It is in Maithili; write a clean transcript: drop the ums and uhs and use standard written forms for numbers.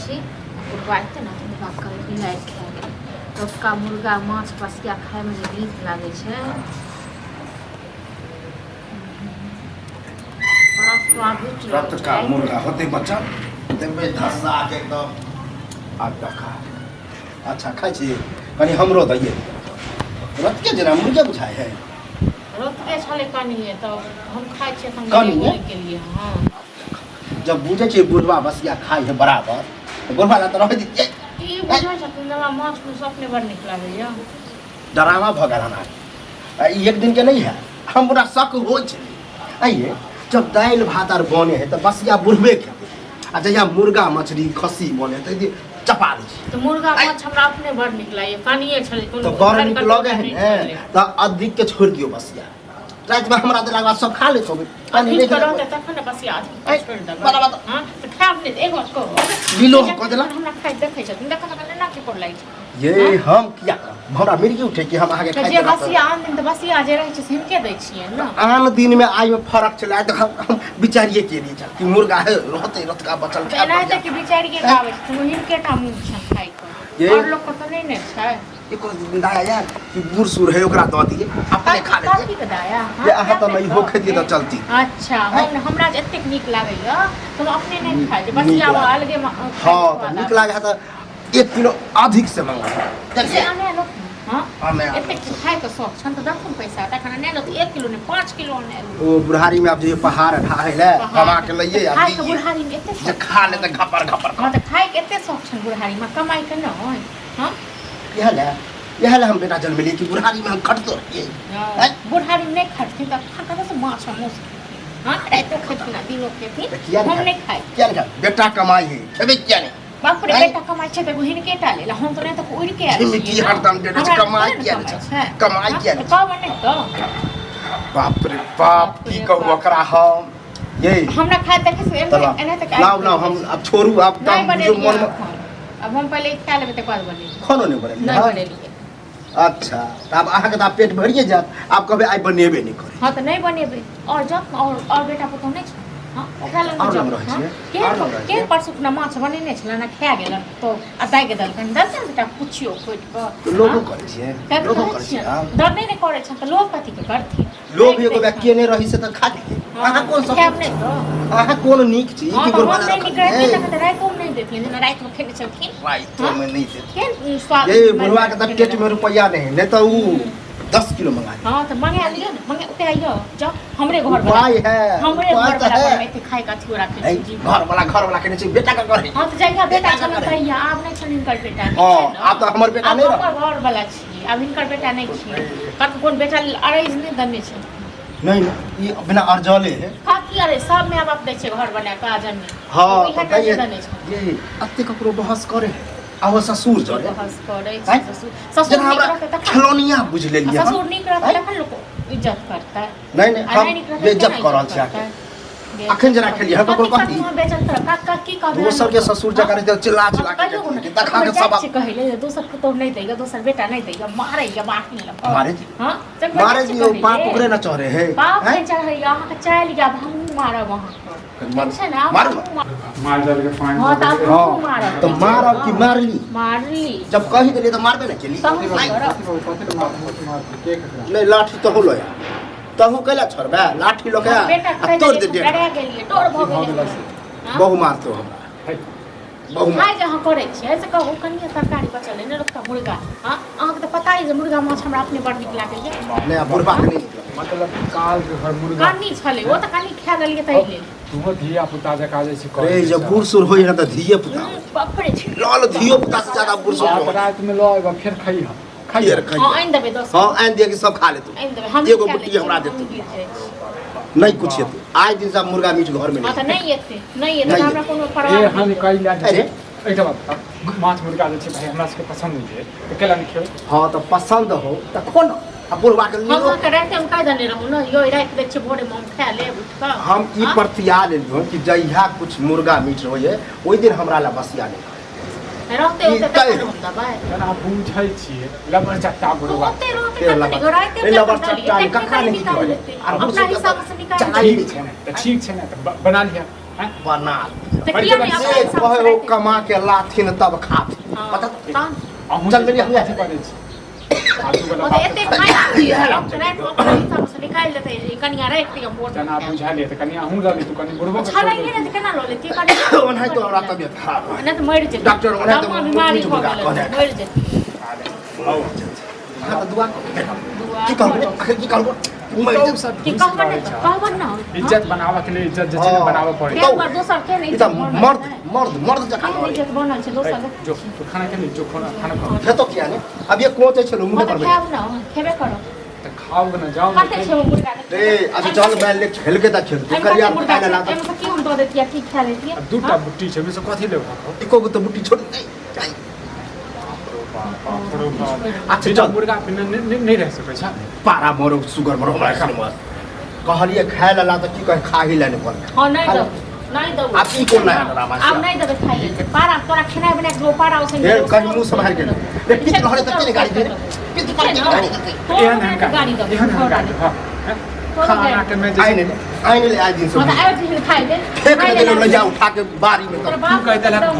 छी बुढ़बाते ना मुर्गा करे बिलाइ खाए टटका मुर्गा माछ पसिया खाए में जे नीक लागे छै बड़ा स्वादिष्ट लागे टटका मुर्गा होते बच्चा देबे धसा के एकदम आटा खा अच्छा खाइ छी कनी हमरो दैये रत के जना मुर्गा बुझाय है रत के छले कनिए तो हम खाइ छी हम कनिए के लिए हां जब बुझे छी बुढ़वा बसिया खाइ है बराबर तो बुढ़वा ला तो रह दी ई बुझै छथिन ना माछ में सपने बड़ नीक लागैया डरावा भगल हमार एक दिन के नहीं है हमरा शक हो छै आइए जब दाल भात आर बने है तो बसिया बुढ़बे खेते आ जहिया मुर्गा मछली खस्सी बने तो चपा दी तो मुर्गा माछ हमरा अपने बड़ नीक लागैया कनिए छले तो बड़ नीक लगे है तो अधिक के छोड़ दियो बसिया रात में हमरा देला बाद सब खा ले सब पानी नहीं करते तखन बसिया अधिक छोड़ दे बराबर हां तो खाब ने एगो को बिलो क देला हमरा खाइ देखै छथिन देखा ना के कर लागि ये हम किया हमरा मिर्गी उठे कि हम आगे खाइ जे बसिया आन दिन तो बसिया जे रहै छै से हिनके दै छियै ना आन दिन में आइ में फर्क चला तो हम विचारिए के लिए कि मुर्गा है रहते रतका बचल खा एना है कि विचारिए के आबै छै हिनके टा मुंह छन खाइ को और लोग को तो नहीं ने छै एको दाया यार कि बूढ़ सूर है ओकरा द दिए अपने खा ले की दाया ये आहा तो नहीं होखे दिए तो चलती अच्छा हमरा एतेक नीक लागैया तुम अपने नहीं खाइ बसिया अलगे हां तो नीक लागे तो 1 किलो अधिक से मंगा चलिए आने लो हां एतेक खाइ के शौक छन तो दखन पैसा तखन ने लो 1 किलो ने 5 किलो ने ओ बुढ़ारी में आप जो पहाड़ ढाहे ले कमा के लइए आ खाइ के बुढ़ारी में एते जे खा ले त घपर घपर हां तो खाइ के एते शौक छन बुढ़ारी में कमाई के न हां यह ले हम बेटा जन्म लिए कि बुढ़ारी में हम खटतो रहिए बुढ़ारी में नहीं खटती तो खाता से माछ मुस हां रातो खटती ना दिनो खेती हम नहीं खाई क्या नहीं बेटा कमाई है खेबे क्या नहीं बाप रे बेटा कमाई छै त हिन के टाले हम तो नहीं तो उड़ के आ छी की हरदम दे कमाई क्या नहीं कमाई क्या नहीं कब नहीं तो बाप रे बाप की कहू ओकरा हम ये हमरा खाए देखे से एने तक लाओ हम अब छोड़ू आप जो मन अब हम पहले खा लेबे त बाद बने खानो नहीं बने नहीं बनेलिए अच्छा अब अहाँ के पेट भरिए जात आप कहबे आई बनेबे नहीं करे हां तो नहीं बनेबे और जब और बेटा पुतो नहीं छै हां ओकरा लग जब के परसु ना माछ बनेने छला ना खा गेल तो अताई के दल कन दस बेटा पुछियो खोट क लोगो करे छै लोगो करे छै डर नहीं करे छ त लोग कथि के करथि लोग एगो व्यक्ति ने रही से त खा ली अहाँ कोन सब नहीं तो अहाँ कोन नीक छी की गुरबाना नहीं निकलते तक त रात को नहीं देथिन ना रात को खेने छलखिन रात में नहीं देथिन के स्वाद ये बुढ़वा के त पेट में रुपया नहीं तो ऊ 10 किलो मंगा हां तो मंगा लियो ना मंगा उते आइयो जा हमरे घर भाई है हमरे घर वाला में ते खाए का थी राखे छी घर वाला कहने छी बेटा का घर हां तो जाइया बेटा चल कहिया आप नहीं छलिन कर बेटा हां आप तो हमर बेटा नहीं रह घर वाला छी अब इनकर बेटा नहीं छी कत कोन बेटा अरेज नहीं दने छै नहीं ये बिना अर्जले है का की अरे सब में आप दै छै घर बना का जमीन हां बताइए ये अत्ते ककरो बहस करे आहो ससुर जरे बहस करे ससुर हमरा खलोनिया बुझ लेलिए ससुर नीक रहत तखन लोग इज्जत करता है नहीं हम बेइज्जत कर रहल छी अखन जरा खेलिए हम ककरो कहती बेइज्जत कर का की कहबे दोसर के ससुर जका रे चिल्ला चिल्ला के देखा के सब कहले दोसर को तो नहीं देगा दोसर बेटा नहीं देगा मारेगा बाकी लग मारे जी हां मारे जी ओ पाप ओकरे न चढ़े है पाप नहीं चढ़े यहां के चल गया हम मारा वहां मार डाल के पानी हां तो मारा तो मार की मारली जब कही देली तो मारबे ना केली नहीं लाठी तो होलो यार तहु कैला छोड़बे लाठी लोके तोड़ दे डरा गेलिए तोड़ भ गेलिए बहु मारतो हमरा बहु खाइ जहाँ करे छै से कहू कनिया तरकारी बचल है ने रखता मुर्गा हां अहाँ के तो पता है जे मुर्गा माछ हमरा अपने बड़ नीक लागै है नहीं बुढ़वा के नहीं मतलब काल के घर मुर्गा कानी छले वो तो कानी खा गेलिए तै ले तुहो धिया पुता जका जे छै अरे जब बूढ़ सुर होई ना तो धिये पुता बाप रे छी लाल धियो पुता से ज्यादा बूढ़ सुर रात में लो एबा फिर खइहा खाइए हां आइन देबे दोस्त हां आइन दे के सब खा ले तू आइन देबे हम एगो बुट्टी हमरा दे तू नहीं कुछ हेतु आज दिन सब मुर्गा मीट घर में हां तो नहीं एते हमरा कोनो परवाह ए हम कइला अरे एकटा बात माछ मुर्गा जे छै भाई हमरा सबके पसंद नहीं है तो केला नहीं खेबै हां तो पसंद हो त कोन अब बुढ़वा के हम के रात में का जाने रहू ना यो रात दे छै भोरे में खा ले उठ का हम ई प्रतिया लेलियो कि जइहा कुछ मुर्गा मीट होय ओइ दिन हमरा ला बसिया नहीं रहते होते तखन हम दबाय जना बुझै छियै लबर चट्टा बुढ़वा होते रहते गराइते लबर चट्टा कखा नहीं निकले अपना हिसाब से निकाल ठीक छै ना त बना लिया हैं? बना तो बड़ी किया जगह नहीं से अपना कहे वो कमा के लाथिन तब खात पता अहूँ चल मेरी हमें अथी करै छी आजू वाला ओ बात एते खाइ रात को सब से निकाल लेते कनिया रे एक मोट जना बुझा ले त कनी अहूँ लली तू कनी बुढ़बो के छाला ये ने केना लो लेती काटे ओनाहि तो हमरा तबियत खराब है ना तो मर जेते डॉक्टर ओनाहि तो बीमारी हो मुर्गा गेल कहने मर जेते आओ हां तो दुआ की कहबो आखिर की कहबो तो सब की कहबो ना इज्जत बनावा के लिए इज्जत जे छै बनावा पड़े एक बार दोसर के नहीं ई त मर्द जका इज्जत बनल छै दोसर जो तू खाना के लिए जो खाना खाओ है तो क्या ने अब ये कोचे छलो मुंह पर खाओ ना खेबे करो त खाओ ना जाओ खाते छे मुर्गा रे आज चल मैं ले खेल के ता खेल तू करिया खाना ला एमे की हम दो देतिया की खा लेतिया अब दूटा बुट्टी छै में से कथि ले खाओ एको गो तो बुट्टी छोड़ दे अच्छा चल मुर्गा बिना नहीं रह सकै छ पारा मरो सुगर मरो हमरा खाने मत कहलिए खाए ला तो की कहे खा ही लेने पर हां नहीं दो आप ई कोन नया ड्रामा अब नहीं देबे खाइ ले पारा तोरा खेनाइ बना के पारा ओसे ढेर कहीं मुंह संभाल के रे पित लहरे तक के गाड़ी दे पित पर के गाड़ी दे एहन गाड़ी दो हां खाना के में आइने ले आज दिन से मतलब आए दिन खाइ दे फेंक दे ले जा उठा के बारी में तोरा तू कहते